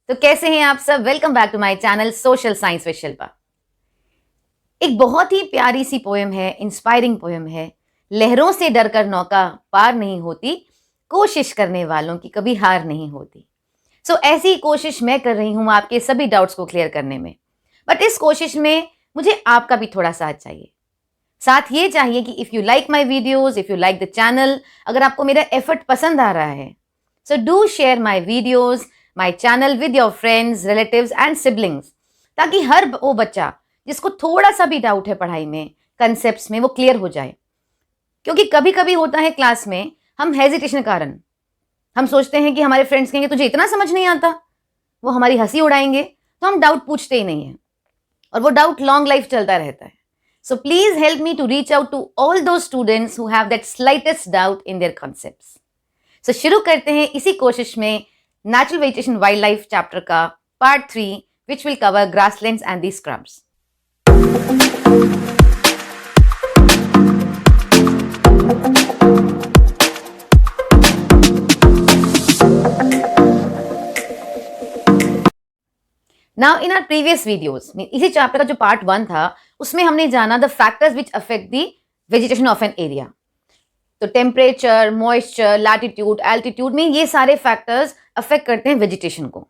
तो कैसे हैं आप सब? Welcome back to my channel social science with Shilpa. एक बहुत ही प्यारी सी पोएम है, इंस्पायरिंग पोएम है। लहरों से डरकर नौका पार नहीं होती, कोशिश करने वालों की कभी हार नहीं होती। ऐसी ही कोशिश मैं कर रही हूं आपके सभी डाउट्स को क्लियर करने में। बट इस कोशिश में मुझे आपका भी थोड़ा साथ चाहिए। साथ ये चाहिए कि if you like my videos, if you like the channel, अगर आपको मेरा एफर्ट पसंद आ रहा है, so do share my videos, my channel with your friends, relatives and siblings, ताकि हर वो बच्चा जिसको थोड़ा सा भी डाउट है पढ़ाई में, कंसेप्ट्स में, वो क्लियर हो जाए। क्योंकि कभी कभी होता है क्लास में हम हेजिटेशन के कारण हम सोचते हैं कि हमारे फ्रेंड्स कहेंगे तुझे इतना समझ नहीं आता, वो हमारी हंसी उड़ाएंगे, तो हम डाउट पूछते ही नहीं है और वो डाउट लॉन्ग लाइफ चलता रहता है। So please help me to reach out to all those students who have that slightest doubt in their concepts. So शुरू करते हैं इसी कोशिश में natural vegetation wild life chapter का part 3 which will cover grasslands and the scrubs. Now in our previous videos, इसी chapter का जो पार्ट 1 था उसमें हमने जाना the factors which affect the vegetation of an area. तो टेम्परेचर, मॉइस्चर, लैटिट्यूड, एल्टीट्यूड में ये सारे फैक्टर्स अफेक्ट करते हैं वेजिटेशन को।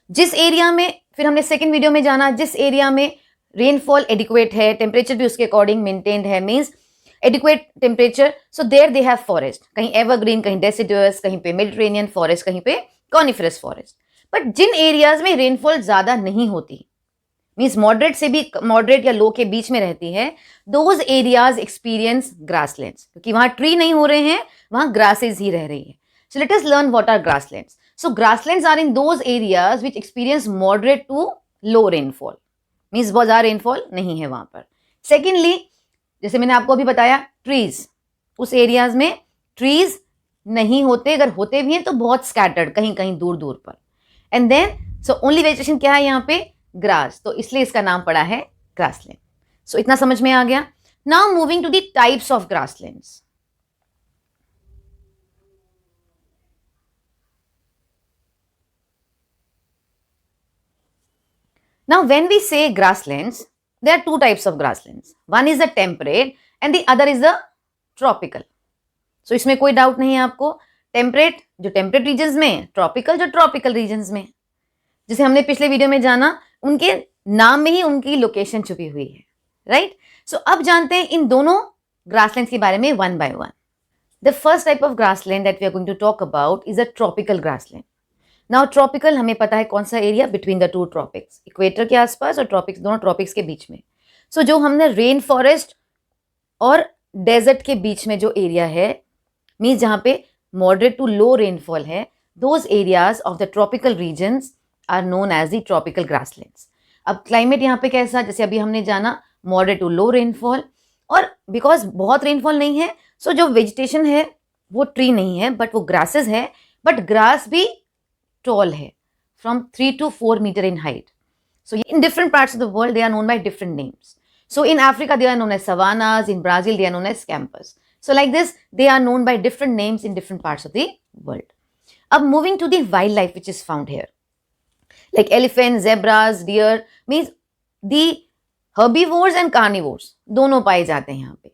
जिस एरिया में, फिर हमने सेकेंड वीडियो में जाना जिस एरिया में रेनफॉल एडिक्वेट है, टेम्परेचर भी उसके अकॉर्डिंग मेंटेन्ड है, means adequate temperature, so there they have forest, कहीं एवरग्रीन, कहीं डेसिडुअस, कहीं पे मेडिटेरेनियन फॉरेस्ट, कहीं पे कॉनिफरस फॉरेस्ट। बट जिन एरियाज में रेनफॉल ज्यादा नहीं होती, मीन्स मॉडरेट से भी मॉडरेट या लो के बीच में रहती है, दोज एरियाज एक्सपीरियंस ग्रासलैंड्स, क्योंकि वहां ट्री नहीं हो रहे हैं, वहां ग्रासेज ही रह रही है। So let us learn what are grasslands. So grasslands are in those areas which experience moderate to low rainfall, means बहुत ज्यादा रेनफॉल नहीं है वहां पर। सेकेंडली, जैसे मैंने आपको अभी बताया, ट्रीज, उस एरियाज में ट्रीज नहीं होते, अगर होते भी हैं तो बहुत स्कैटर्ड, कहीं कहीं दूर दूर पर। And then so only vegetation क्या है यहाँ पे? ग्रास, तो इसलिए इसका नाम पड़ा है ग्रासलैंड। सो इतना समझ में आ गया। Now moving to the types of grasslands. Now when we say grasslands, there are two types of grasslands. One is the temperate and the other is the tropical. So इसमें कोई डाउट नहीं है आपको, टेम्परेट जो temperate regions में, tropical जो tropical regions में। जिसे हमने पिछले वीडियो में जाना, उनके नाम में ही उनकी लोकेशन छुपी हुई है, राइट? सो अब जानते हैं इन दोनों ग्रासलैंड्स के बारे में one by one. The first type of grassland that we are going to talk about is a tropical grassland. Now tropical हमें पता है कौन सा area, between the two tropics, equator के आसपास और ट्रॉपिक्स, दोनों ट्रॉपिक्स के बीच में। सो जो हमने रेन फॉरेस्ट और डेजर्ट के बीच में जो एरिया है, मीन्स जहाँ पे मॉडरेट टू लो रेनफॉल है, those areas of the tropical regions are known as the tropical grasslands. अब क्लाइमेट यहाँ पे कैसा, जैसे अभी हमने जाना मॉडरेट टू लो रेनफॉल, और बिकॉज बहुत रेनफॉल नहीं है, सो जो वेजिटेशन है वो ट्री नहीं है बट वो ग्रासेस है, बट ग्रास भी टॉल है, from 3 to 4 metre in height. So in different parts of the world they are known by different names. So in Africa they are known as savannas, in Brazil they are known as campos. So like this, they are known by different names in different parts of the world. अब moving to the wildlife which is found here, like elephants, zebras, deer, means the herbivores and carnivores दोनों पाए जाते हैं यहाँ पे।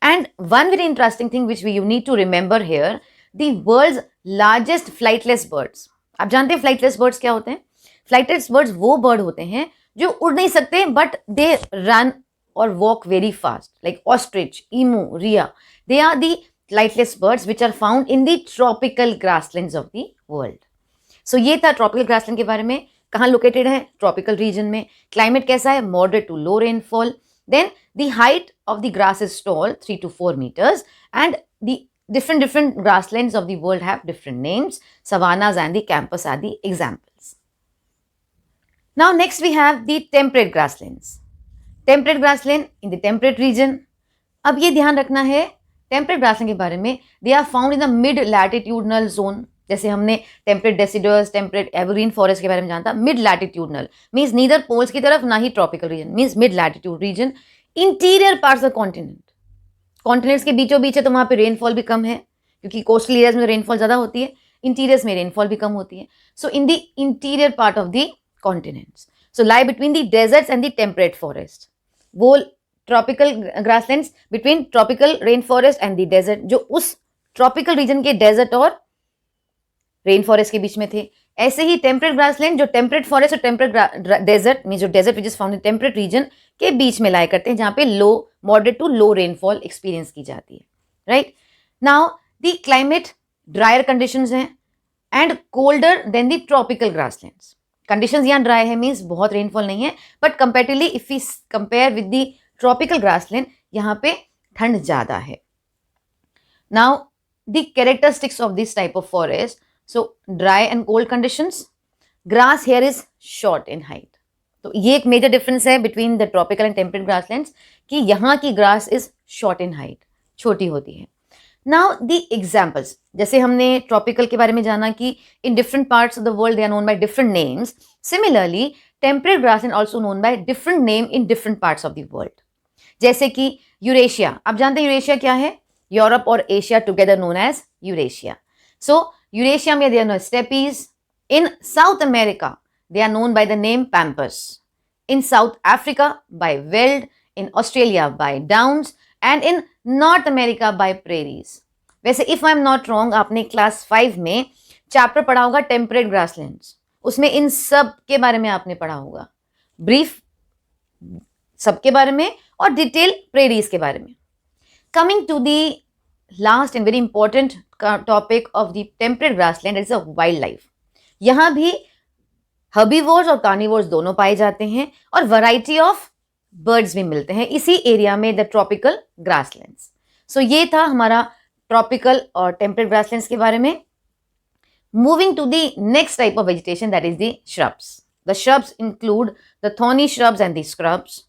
And one very interesting thing which you need to remember here, the world's largest flightless birds. आप जानते हैं flightless birds क्या होते हैं? Flightless birds वो bird होते हैं जो उड़ नहीं सकते but they run or walk very fast, like ostrich, emu, rhea. They are the flightless birds which are found in the tropical grasslands of the world. So ये था tropical grassland के बारे में। कहाँ located है? Tropical region में। Climate कैसा है? Moderate to low rainfall. Then the height of the grass is tall, 3 to 4 meters, and the different grasslands of the world have different names. Savannas and the campus are the examples. Now next we have the temperate grasslands. Temperate grassland in the temperate region. अब ये ध्यान रखना है temperate grassland के बारे में, they are found in the mid latitudinal zone. जैसे हमने temperate deciduous, temperate evergreen forest के बारे में जाना था। Mid latitudinal means neither poles की तरफ ना ही tropical region, means mid latitude region. Interior parts of continent, continents के बीचों बीच है तो वहाँ पे रेनफॉल भी कम है क्योंकि कोस्टल एरियाज में रेनफॉल ज़्यादा होती है। इंटीरियर्स में रेनफॉल भी कम होती है. So in the interior part of the continents, so lie between the deserts and the temperate forest, वो tropical grasslands between tropical rain forest and the desert, जो उस ट्रॉपिकल रीजन के डेजर्ट और रेन फॉरेस्ट के बीच में थे. ऐसे ही टेम्परेट ग्रासलैंड जो टेम्परेट फॉरेस्ट और टेम्परेट डेजर्ट मीन जो desert which is found in temperate region के बीच में लाया करते हैं, जहां पे low moderate to low rainfall experience की जाती है. Right now the climate drier conditions हैं and colder than the tropical grasslands. Conditions यहाँ ड्राई है मीन्स बहुत रेनफॉल नहीं है, but comparatively if we compare with the tropical grassland यहाँ पे ठंड ज्यादा है. Now the characteristics of this type of forest, so dry and cold conditions, grass here is short in height. तो ये एक मेजर डिफरेंस है between the tropical and temperate grasslands कि यहाँ की grass is short in height, छोटी होती है. नाउ द एग्जाम्पल्स, जैसे हमने ट्रॉपिकल के बारे में जाना कि in different parts of the world they are known by different names, similarly temperate grassland also known by different name in different parts of the world. जैसे कि यूरेशिया, आप जानते हैं यूरेशिया क्या है? यूरोप और Asia together known as Eurasia. So Eurasia में they are known as steppes. In South America, they are known by the name pampas. In South Africa by veld. In Australia by downs. And in North America by prairies. वैसे if I'm not wrong, आपने class 5 में chapter पढ़ा होगा temperate grasslands, उसमें इन सब के बारे में आपने पढ़ा होगा, ब्रीफ सबके बारे में और डिटेल प्रेरीज के बारे में. Coming to the last and very important topic of the temperate grassland is a wildlife लाइफ. यहाँ भी हर्बीवोर्स और कार्निवोर्स दोनों पाए जाते हैं और वैरायटी ऑफ बर्ड्स भी मिलते हैं इसी एरिया में, द ट्रॉपिकल ग्रासलैंड्स. सो ये था हमारा ट्रॉपिकल और टेम्परेट ग्रासलैंड्स के बारे में. Moving to the next type of vegetation, that is the shrubs. The shrubs include the thorny shrubs and the scrubs.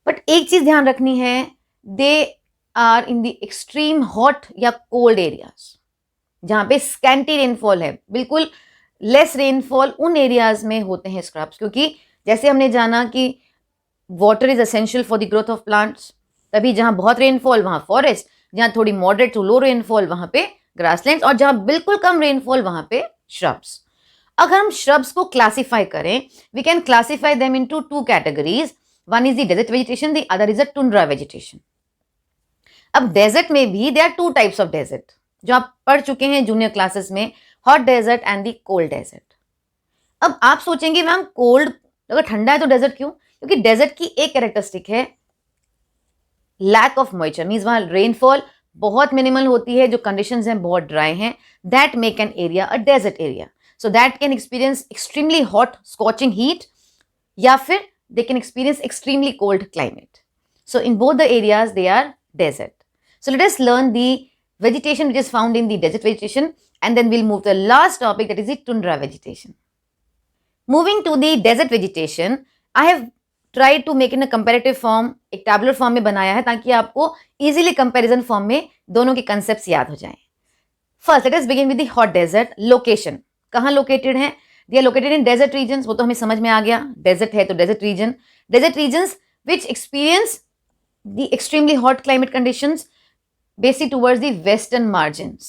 But एक चीज ध्यान रखनी है, they are in the extreme hot या कोल्ड एरियाज, जहां पे स्कैंटी रेनफॉल है, बिल्कुल लेस रेनफॉल उन एरियाज में होते हैं स्क्रब्स, क्योंकि जैसे हमने जाना कि water is essential for the growth of plants, तभी जहां बहुत रेनफॉल वहां फॉरेस्ट, जहां थोड़ी मॉडरेट टू लो रेनफॉल वहां पे ग्रासलैंड्स, और जहां बिल्कुल कम रेनफॉल वहां पे श्रब्स. अगर हम श्रब्स को क्लासिफाई करें, we can classify them into two categories. One is the desert vegetation, the other is the tundra vegetation. अब डेजर्ट में भी there are two types of desert जो आप पढ़ चुके हैं जूनियर क्लासेस में, hot desert and the cold desert. अब आप सोचेंगे मैम कोल्ड, अगर ठंडा है तो डेजर्ट क्यों? क्योंकि डेजर्ट की एक कैरेक्टरिस्टिक है लैक ऑफ मॉइस्चर, मींस वहां रेनफॉल बहुत मिनिमल होती है, जो कंडीशंस हैं बहुत ड्राई हैं, that make an area a desert area. So that can experience extremely hot scorching heat, या फिर they can experience extremely cold climate. So in both the areas they are desert. So let us learn the vegetation which is found in the desert vegetation, and then we'll move to the last topic, that is the tundra vegetation. Moving to the desert vegetation, I have tried to make in a comparative form, एक tabular form में बनाया है ताकि आपको easily comparison form में दोनों के concepts याद हो जाएं. First, let us begin with the hot desert location. कहाँ located हैं? They are located in desert regions. वो तो हमें समझ में आ गया, desert है तो desert region. Desert regions which experience the extremely hot climate conditions basically towards the western margins.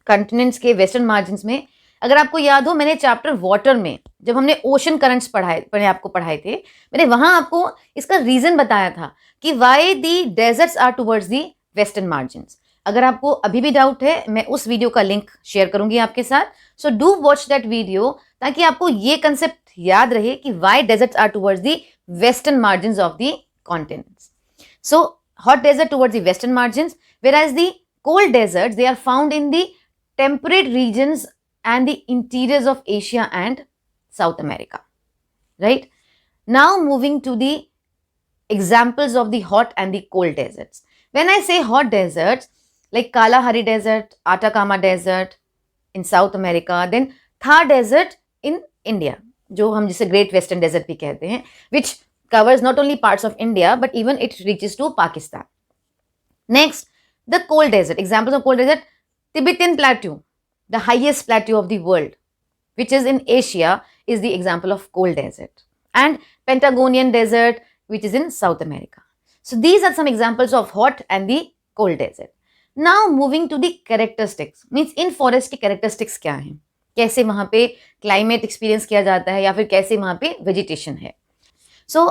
Continents के वेस्टर्न मार्जिन्स में, अगर आपको याद हो, मैंने चैप्टर वाटर में जब हमने ओशन करंट्स आपको पढ़ाए थे, मैंने वहां आपको इसका रीजन बताया था कि why the deserts are towards the western margins. अगर आपको अभी भी डाउट है, मैं उस वीडियो का लिंक शेयर करूंगी आपके साथ. So do watch that video ताकि आपको ये कंसेप्ट याद रहे कि why deserts are towards the western margins of the continents. So hot desert towards the western margins, whereas the cold deserts, they are found in the temperate regions and the interiors of Asia and South America. Right? Now moving to the examples of the hot and the cold deserts. When I say hot deserts, like Kalahari Desert, Atacama Desert in South America, then Thar Desert in India, जो हम जिसे Great Western Desert भी कहते हैं, which covers not only parts of India, but even it reaches to Pakistan. Next, the cold desert. Examples of cold desert: Tibetan Plateau, the highest plateau of the world, which is in Asia, is the example of cold desert. And Patagonian Desert, which is in South America. So these are some examples of hot and the cold desert. Now moving to the characteristics, means in forest के characteristics क्या हैं, कैसे वहां पे climate experience किया जाता है या फिर कैसे वहां पे वेजिटेशन है. So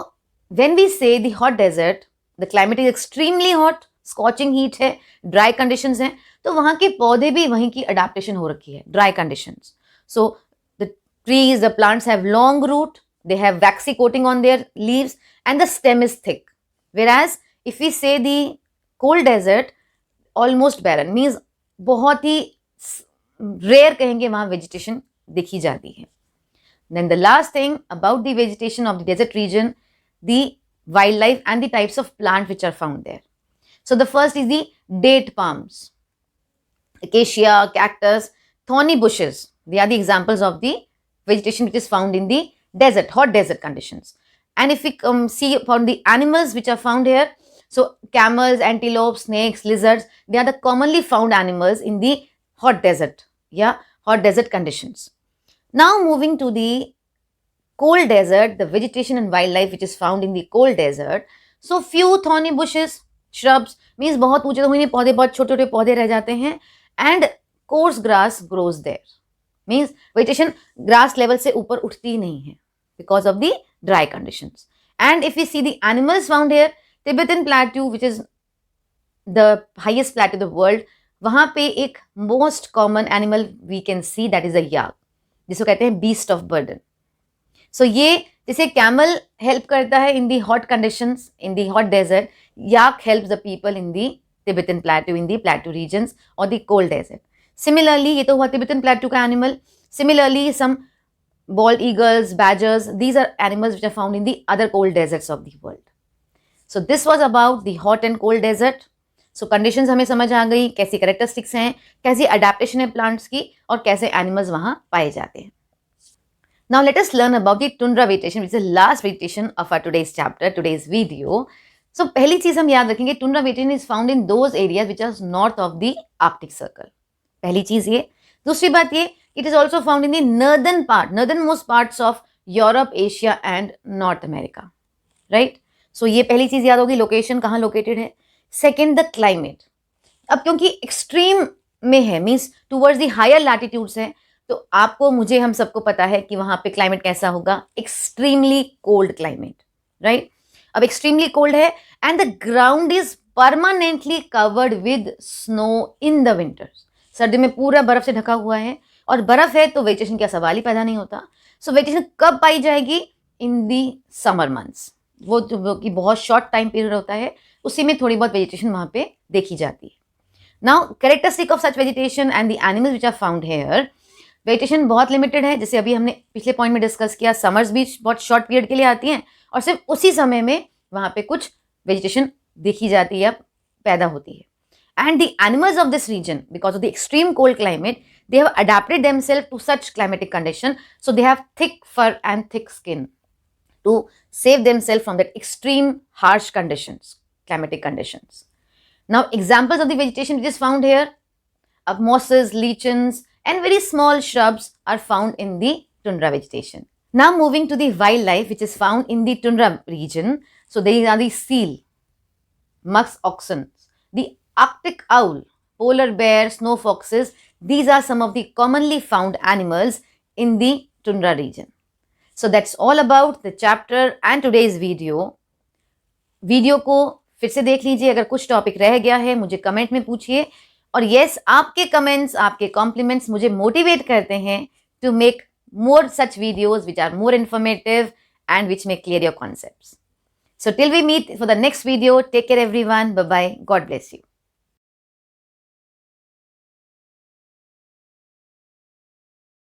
when we say the hot desert, the climate is extremely hot, scorching heat है, ड्राई कंडीशंस हैं, तो वहां के पौधे भी वहीं की अडेप्टेशन हो रखी है, dry conditions. So the trees, the plants have long route, they have waxy coating on their leaves and the stem is thick. Whereas if we say the cold desert, almost barren, means बहुत ही rare कहेंगे वहां vegetation दिखी जाती है. Then the last thing about the vegetation of the desert region, the wildlife and the types of plant which are found there. So the first is the date palms, acacia, cactus, thorny bushes. They are the examples of the vegetation which is found in the desert, hot desert conditions. And if we see upon the animals which are found here, so camels, antelopes, snakes, lizards, they are the commonly found animals in the hot desert, hot desert conditions. Now moving to the cold desert, the vegetation and wildlife which is found in the cold desert. So few thorny bushes, shrubs, means बहुत ऊंचे तो हुए नहीं पौधे, बहुत छोटे छोटे पौधे रह जाते हैं, and coarse grass grows there. Means vegetation grass level से ऊपर उठती नहीं है because of the dry conditions. And if we see the animals found here, Tibetan plateau, which is the highest plateau in the world, वहां पे एक most common animal we can see, that is a yak, जिसको कहते हैं beast of burden. So ये जैसे camel help करता है in the hot conditions, in the hot desert, yak helps the people in the Tibetan plateau, in the plateau regions or the cold desert. Similarly, ये तो हुआ Tibetan plateau का animal. Similarly, some bald eagles, badgers, these are animals which are found in the other cold deserts of the world. So this was about the hot and cold desert. So conditions हमें समझ आ गई, कैसी characteristics हैं, कैसी adaptation है plants की, और कैसे animals वहाँ पाए जाते हैं. Now let us learn about the tundra vegetation, which is the last vegetation of our today's chapter, today's video. So पहली चीज हम याद रखेंगे, tundra vegetation is found in those areas which are north of the Arctic Circle. पहली चीज ये. दूसरी बात ये, it is also found in the northernmost parts of Europe, Asia and North America. Right? So ये पहली चीज याद होगी, लोकेशन कहाँ लोकेटेड है. Second, the climate. अब क्योंकि एक्सट्रीम में है, means towards the higher latitudes है, तो आपको, मुझे, हम सबको पता है कि वहां पे क्लाइमेट कैसा होगा, एक्सट्रीमली कोल्ड क्लाइमेट. राइट? अब एक्सट्रीमली कोल्ड है and the ground is permanently covered with snow in the winters. सर्दी में पूरा बर्फ से ढका हुआ है, और बर्फ है तो वेजिटेशन का सवाल ही पैदा नहीं होता. सो वेजिटेशन कब पाई जाएगी? इन दी समर मंथ्स. वो कि बहुत शॉर्ट टाइम पीरियड होता है, उसी में थोड़ी बहुत वेजिटेशन वहां पे देखी जाती है. Now characteristic of such vegetation and the animals which are found here. Vegetation बहुत लिमिटेड है, जैसे अभी हमने पिछले पॉइंट में डिस्कस किया. समर्स भी बहुत शॉर्ट पीरियड के लिए आती हैं, और सिर्फ उसी समय में वहां पे कुछ वेजिटेशन देखी जाती है, पैदा होती है. And the animals of this region, because of the extreme cold climate, they have adapted themselves to such climatic condition. So they have thick fur and thick skin to save themselves from that extreme harsh conditions, climatic conditions. Now examples of the vegetation which is found here, mosses, lichens and very small shrubs are found in the tundra vegetation. Now moving to the wildlife which is found in the tundra region. So these are the seal, musk oxen, the Arctic owl, polar bear, snow foxes. These are some of the commonly found animals in the tundra region. So that's all about the chapter and today's video. Video को फिर से देख लीजिए, अगर कुछ topic रह गया है मुझे कमेंट में पूछिए. और यस, आपके कमेंट्स, आपके कॉम्प्लीमेंट्स मुझे मोटिवेट करते हैं to make more such videos which are more informative and which may clear your concepts. So till we meet for the next video, take care everyone. Bye bye. God bless you.